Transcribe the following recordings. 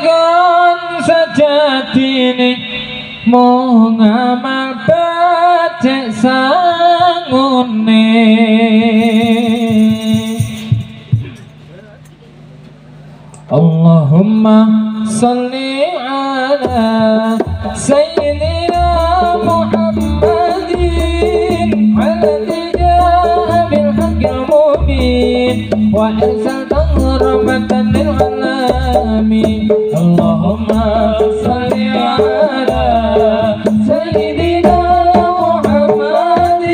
kon sejatine mau ngamal becek sangune. Allahumma salli ala sayyidina Muhammadin alladzi jaa bil haqqil mubin wa arsaltahu rahmatan lil alamin. Allahumma salli ala sayyidina Muhammadin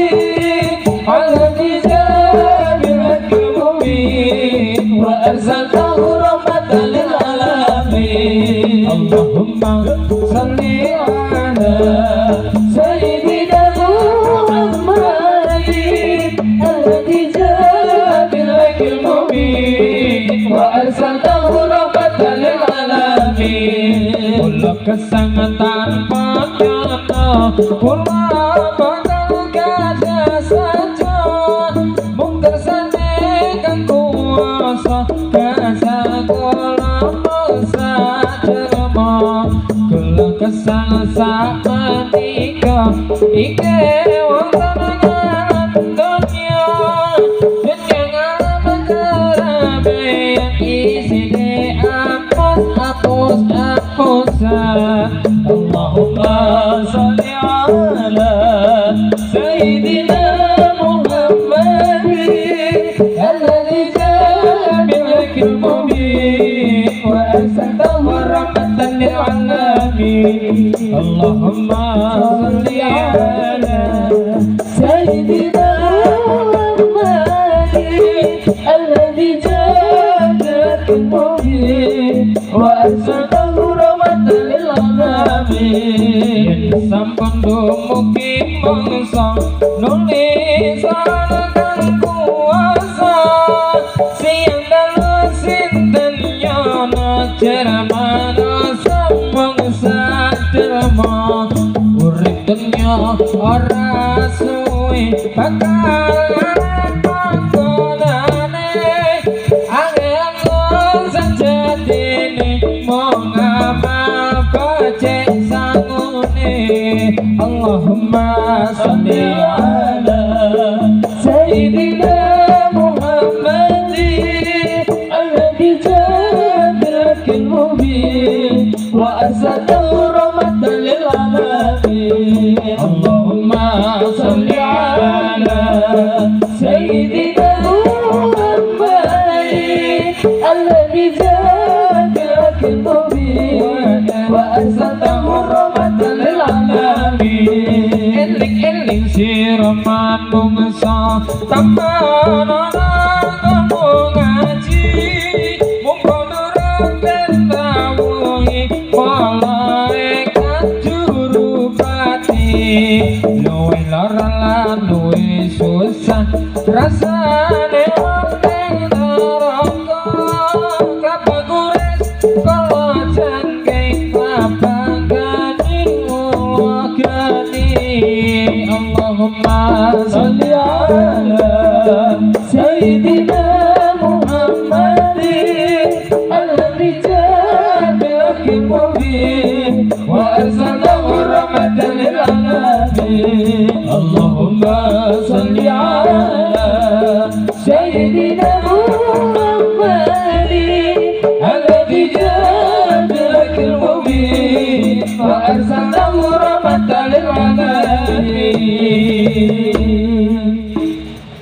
alladzi jaa bil haqqil mubin wa arsaltahu rahmatan lil alamin. Allahumma salli ala sayyidina Muhammadin alladzi jaa bil haqqil mubin wa arsaltahu rahmatan lil alamin. Kula kesangatan padana kula bakal kada saja mung kersane kang kuwasa kasa kula masa derma. Kula kesang samenika ike wonten ngalam dunya dunya ngalam kerabe isine apusan. Allahumma salli ala sayyidina Muhammadin alladzi jaa bil haqqil mubin wa arsaltahu rahmatan lil alamin. Allahumma salli ala sayyidina Muhammadin alladzi jaa bil haqqil mubin wa arsaltahu rahmatan lil alamin. Sampun dumugi mangsa nulis kang kuasa siang dalu sinten nyono jermana sampun saderma. Urip dunya ora suwe bakal panggonane angel sejatine mau ngamal becek sangune. Allahumma salli ala sayyidina Muhammadin alladzi jaa bil haqqil mubin wa arsaltahu rahmatan lil alamin. Allahumma salli ala sayyidina Muhammadin alladzi jaa bil haqqil mubin wa arsaltahu rahmatan lil alamin. Eling sira manungsa tamana kamu ngaji muga nurutin dawuhe malaikat jurupati. Luwe lara lan luwe susah rasane ning neraka kabeh gures kala jangkeng kabagani ulagani. Allahumma salli ala sayyidina Muhammadin alladzi jaa bil haqqil mubin wa arsaltahu rahmatan lil alamin. Allahumma salli ala sayyidina Muhammadin alladzi jaa bil haqqil mubin wa arsaltahu rahmatan lil alamin.